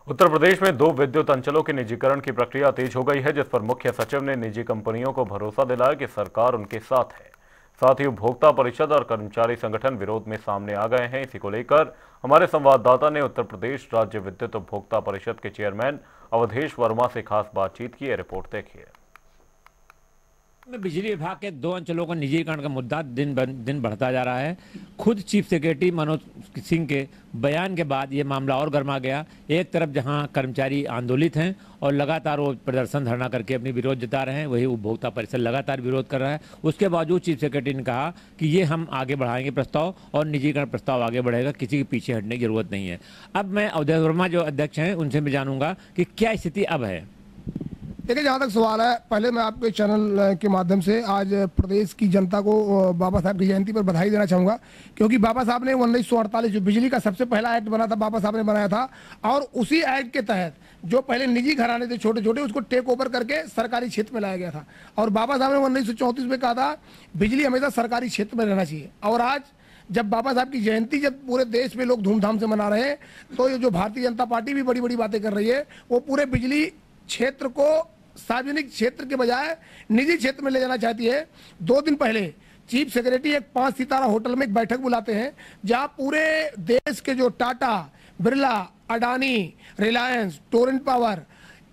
उत्तर प्रदेश में 2 विद्युत अंचलों के निजीकरण की प्रक्रिया तेज हो गई है, जिस पर मुख्य सचिव ने निजी कंपनियों को भरोसा दिलाया कि सरकार उनके साथ है। साथ ही उपभोक्ता परिषद और कर्मचारी संगठन विरोध में सामने आ गए हैं। इसी को लेकर हमारे संवाददाता ने उत्तर प्रदेश राज्य विद्युत उपभोक्ता परिषद के चेयरमैन अवधेश वर्मा से खास बातचीत की। रिपोर्ट देखिए। में बिजली विभाग के 2 अंचलों का निजीकरण का मुद्दा दिन बढ़ता जा रहा है। खुद चीफ सेक्रेटरी मनोज सिंह के बयान के बाद ये मामला और गर्मा गया। एक तरफ जहां कर्मचारी आंदोलित हैं और लगातार वो प्रदर्शन धरना करके अपनी विरोध जता रहे हैं, वही उपभोक्ता परिषद लगातार विरोध कर रहा है। उसके बावजूद चीफ सेक्रेटरी ने कहा कि ये हम आगे बढ़ाएंगे प्रस्ताव और निजीकरण प्रस्ताव आगे बढ़ेगा, किसी के पीछे हटने की जरूरत नहीं है। अब मैं अवधेश वर्मा जो अध्यक्ष हैं उनसे मैं जानूंगा कि क्या स्थिति अब है। देखिए, जहाँ तक सवाल है, पहले मैं आपके चैनल के माध्यम से आज प्रदेश की जनता को बाबा साहब की जयंती पर बधाई देना चाहूँगा, क्योंकि बाबा साहब ने 1948 जो बिजली का सबसे पहला एक्ट बना था, बाबा साहब ने बनाया था। और उसी एक्ट के तहत जो पहले निजी घराने थे छोटे छोटे, उसको टेक ओवर करके सरकारी क्षेत्र में लाया गया था। और बाबा साहब ने 1934 में कहा था बिजली हमेशा सरकारी क्षेत्र में रहना चाहिए। और आज जब बाबा साहब की जयंती जब पूरे देश में लोग धूमधाम से मना रहे हैं, तो ये जो भारतीय जनता पार्टी भी बड़ी बड़ी बातें कर रही है, वो पूरे बिजली क्षेत्र को सार्वजनिक क्षेत्र के बजाय निजी क्षेत्र में ले जाना चाहती है। 2 दिन पहले चीफ सेक्रेटरी एक 5 सितारा होटल में एक बैठक बुलाते हैं, जहां पूरे देश के जो टाटा, बिरला, अडानी, रिलायंस, टोरेंट पावर,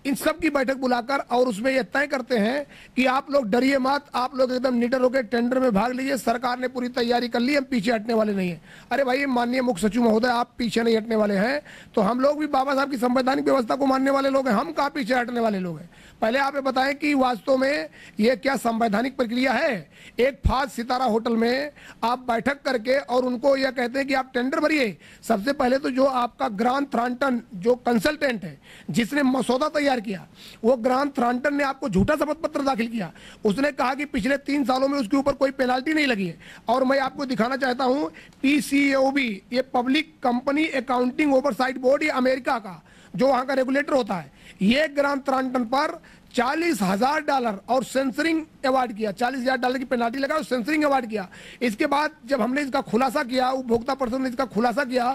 इन सब की बैठक बुलाकर और उसमें यह तय करते हैं कि आप लोग डरिए मत, आप लोग एकदम निडर होकर टेंडर में भाग लीजिए, सरकार ने पूरी तैयारी कर ली, हम पीछे हटने वाले नहीं है। अरे भाई, माननीय मुख्य सचिव महोदय, आप पीछे नहीं हटने वाले हैं तो हम लोग भी बाबा साहब की संवैधानिक व्यवस्था को मानने वाले लोग हैं, हम कहाँ पीछे हटने वाले लोग हैं। पहले आप ये बताएं कि वास्तव में ये क्या संवैधानिक प्रक्रिया है। एक 5 सितारा होटल में आप बैठक करके और उनको यह कहते हैं कि आप टेंडर भरिए। सबसे पहले तो जो आपका ग्रांट थ्रॉन्टन जो कंसल्टेंट है, जिसने मसौदा तैयार किया, वो ग्रांट थ्रॉन्टन ने आपको झूठा शपथ पत्र दाखिल किया। उसने कहा कि पिछले 3 सालों में उसके ऊपर कोई पेनाल्टी नहीं लगी है। और मैं आपको दिखाना चाहता हूं, PCAOB, ये public company accounting oversight board, ये अमेरिका का जो वहां का रेगुलेटर होता है, ये ग्रांट थ्रॉन्टन पर $40,000 और सेंसरिंग अवार्ड किया। $40,000 की पेनाल्टी लगा और सेंसरिंग अवार्ड किया। इसके बाद जब हमने इसका खुलासा किया, उपभोक्ता परिषद ने इसका खुलासा किया,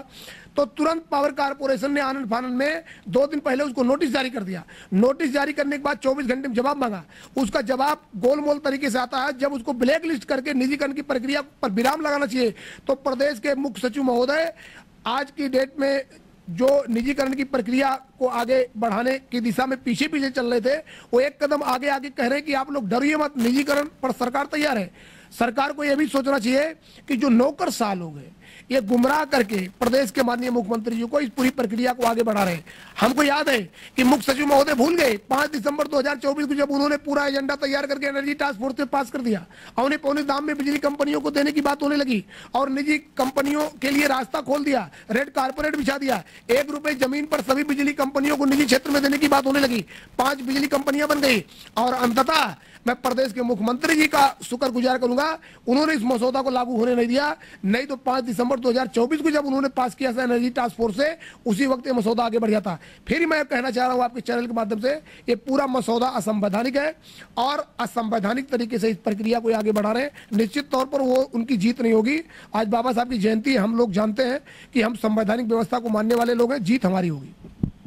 तो तुरंत पावर कारपोरेशन ने आनंद फानंद में 2 दिन पहले उसको नोटिस जारी कर दिया। नोटिस जारी करने के बाद 24 घंटे में जवाब मांगा। उसका जवाब गोलमोल तरीके से आता है। जब उसको ब्लैक लिस्ट करके निजीकरण की प्रक्रिया पर विराम लगाना चाहिए, तो प्रदेश के मुख्य सचिव महोदय आज की डेट में जो निजीकरण की प्रक्रिया को आगे बढ़ाने की दिशा में पीछे पीछे चल रहे थे, वो एक कदम आगे आगे कह रहे हैं कि आप लोग डरिए मत, निजीकरण पर सरकार तैयार है। सरकार को यह भी सोचना चाहिए कि जो नौकर साल हो गए, ये गुमराह करके प्रदेश के माननीय मुख्यमंत्री जी को इस पूरी प्रक्रिया को आगे बढ़ा रहे हैं। हमको याद है कि मुख्य सचिव महोदय भूल गए 5 दिसंबर 2024 को, जब उन्होंने पूरा एजेंडा तैयार करके एनर्जी टास्क फोर्स से पास कर दिया, और पौने दाम में बिजली कंपनियों को देने की बात होने लगी और निजी कंपनियों के लिए रास्ता खोल दिया, रेड कारपेट बिछा दिया। 1 रुपए जमीन पर सभी बिजली कंपनियों को निजी क्षेत्र में देने की बात होने लगी। 5 बिजली कंपनियां बन गई। और अंततः मैं प्रदेश के मुख्यमंत्री जी का शुक्रगुजार करूंगा, उन्होंने इस मसौदा को लागू होने नहीं दिया। नहीं तो 5 दिसंबर 2024 को जब उन्होंने पास किया था एनर्जी टास्क फोर्स से, उसी वक्त ये मसौदा आगे बढ़ जाता। फिर मैं कहना चाह रहा हूं आपके चैनल के माध्यम से, ये पूरा मसौदा असंवैधानिक है और असंवैधानिक तरीके से इस प्रक्रिया को आगे बढ़ा रहे हैं। निश्चित तौर पर वो उनकी जीत नहीं होगी। आज बाबा साहब की जयंती, हम लोग जानते हैं कि हम संवैधानिक व्यवस्था को मानने वाले लोग हैं, जीत हमारी होगी।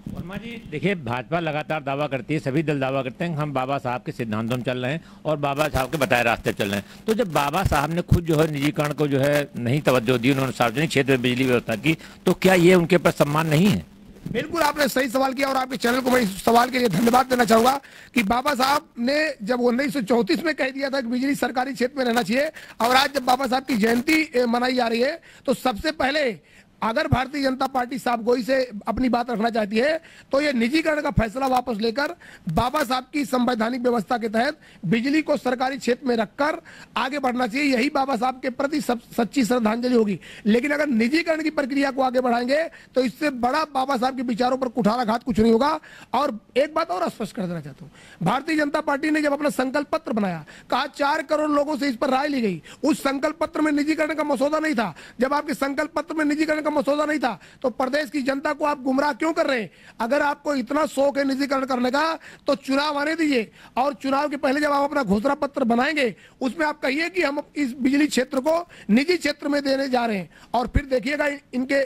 वर्मा जी, देखिए, भाजपा लगातार दावा करती है, सभी दल दावा करते हैं हम बाबा साहब के सिद्धांतों में चल रहे हैं और बाबा साहब के बताए रास्ते चल रहे हैं। तो जब बाबा साहब ने खुद जो है निजीकरण को जो है नहीं तवज्जो दी, उन्होंने सार्वजनिक क्षेत्र में बिजली व्यवस्था की, तो क्या ये उनके पर सम्मान नहीं है? बिल्कुल, आपने सही सवाल किया और आपके चैनल को मैं इस सवाल के लिए धन्यवाद देना चाहूंगा कि बाबा साहब ने जब 1934 में कह दिया था कि बिजली सरकारी क्षेत्र में रहना चाहिए, और आज जब बाबा साहब की जयंती मनाई जा रही है, तो सबसे पहले अगर भारतीय जनता पार्टी साफगोई से अपनी बात रखना चाहती है, तो ये निजीकरण का फैसला वापस लेकर बाबा साहब की संवैधानिक व्यवस्था के तहत बिजली को सरकारी क्षेत्र में रखकर आगे बढ़ना चाहिए। यही बाबा साहब के प्रति सच्ची श्रद्धांजलि होगी। लेकिन अगर निजीकरण की प्रक्रिया को आगे बढ़ाएंगे, तो इससे बड़ा बाबा साहब के विचारों पर कुठाराघात कुछ नहीं होगा। और एक बात और स्पष्ट कर देना चाहता हूं, भारतीय जनता पार्टी ने जब अपना संकल्प पत्र बनाया, कहा 4 करोड़ लोगों से इस पर राय ली गई। उस संकल्प पत्र में निजीकरण का मसौदा नहीं था। जब आपके संकल्प पत्र में निजीकरण का मसौदा नहीं था, तो प्रदेश की जनता को आप गुमराह क्यों कर रहे हैं? अगर आपको इतना शौक है निजीकरण करने का, तो चुनाव आने दीजिए और चुनाव के पहले जब आप अपना घोषणा पत्र बनाएंगे, उसमें आप कहिए कि हम इस बिजली क्षेत्र को निजी क्षेत्र में देने जा रहे हैं। और फिर देखिएगा इनके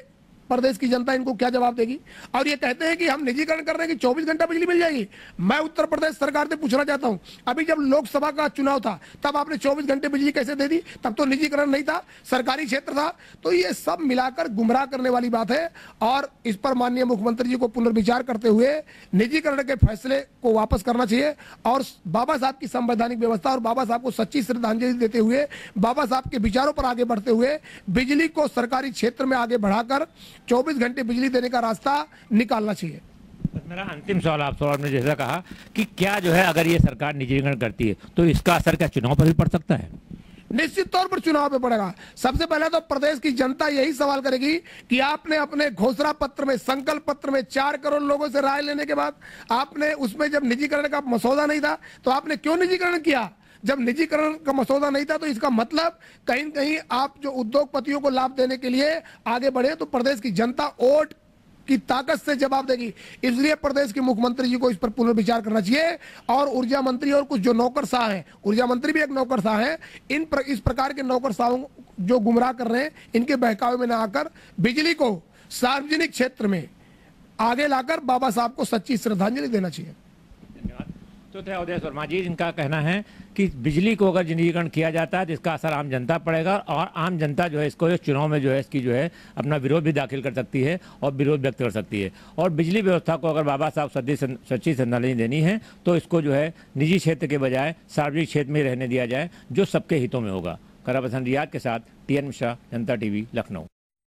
प्रदेश की जनता इनको क्या जवाब देगी? और ये कहते हैं कि हम निजीकरण कर रहे हैं कि 24 घंटा बिजली मिल जाएगी। मैं उत्तर प्रदेश सरकार से पूछना चाहता हूं, अभी जब लोकसभा का चुनाव था तब आपने 24 घंटे बिजली कैसे दे दी? तब तो निजीकरण नहीं था, सरकारी क्षेत्र था। तो ये सब मिलाकर गुमराह करने वाली बात है और इस पर माननीय मुख्यमंत्री जी को पुनर्विचार करते हुए निजीकरण के फैसले को वापस करना चाहिए और बाबा साहब की संवैधानिक व्यवस्था और बाबा साहब को सच्ची श्रद्धांजलि देते हुए, बाबा साहब के विचारों पर आगे बढ़ते हुए बिजली को सरकारी क्षेत्र में आगे बढ़ाकर 24 घंटे बिजली देने का रास्ता निकालना चाहिए। मेरा अंतिम सवाल आपने जैसा कहा कि क्या जो है अगर ये सरकार निजीकरण करती है तो इसका असर क्या चुनाव पर भी पड़ सकता है? निश्चित तौर पर चुनाव पे पड़ेगा। सबसे पहले तो प्रदेश की जनता यही सवाल करेगी कि आपने अपने घोषणा पत्र में, संकल्प पत्र में 4 करोड़ लोगों से राय लेने के बाद आपने उसमें जब निजीकरण का मसौदा नहीं था तो आपने क्यों निजीकरण किया? जब निजीकरण का मसौदा नहीं था तो इसका मतलब कहीं न कहीं आप जो उद्योगपतियों को लाभ देने के लिए आगे बढ़े तो प्रदेश की जनता वोट की ताकत से जवाब देगी। इसलिए प्रदेश के मुख्यमंत्री जी को इस पर पुनर्विचार करना चाहिए और ऊर्जा मंत्री और कुछ जो नौकरशाह हैं, ऊर्जा मंत्री भी एक नौकरशाह हैं, इस प्रकार के नौकरशाहों जो गुमराह कर रहे हैं इनके बहकावे में न आकर बिजली को सार्वजनिक क्षेत्र में आगे लाकर बाबा साहब को सच्ची श्रद्धांजलि देना चाहिए। तो थे उदय वर्मा जी, इनका कहना है कि बिजली को अगर निजीकरण किया जाता है तो इसका असर आम जनता पड़ेगा और आम जनता जो है इसको चुनाव में जो है इसकी जो है अपना विरोध भी दाखिल कर सकती है और विरोध व्यक्त कर सकती है। और बिजली व्यवस्था को अगर बाबा साहब सच्ची श्रद्धांजलि देनी है तो इसको जो है निजी क्षेत्र के बजाय सार्वजनिक क्षेत्र में रहने दिया जाए, जो सबके हितों में होगा। करापसन रियाद के साथ TN मिश्रा, जनता TV, लखनऊ।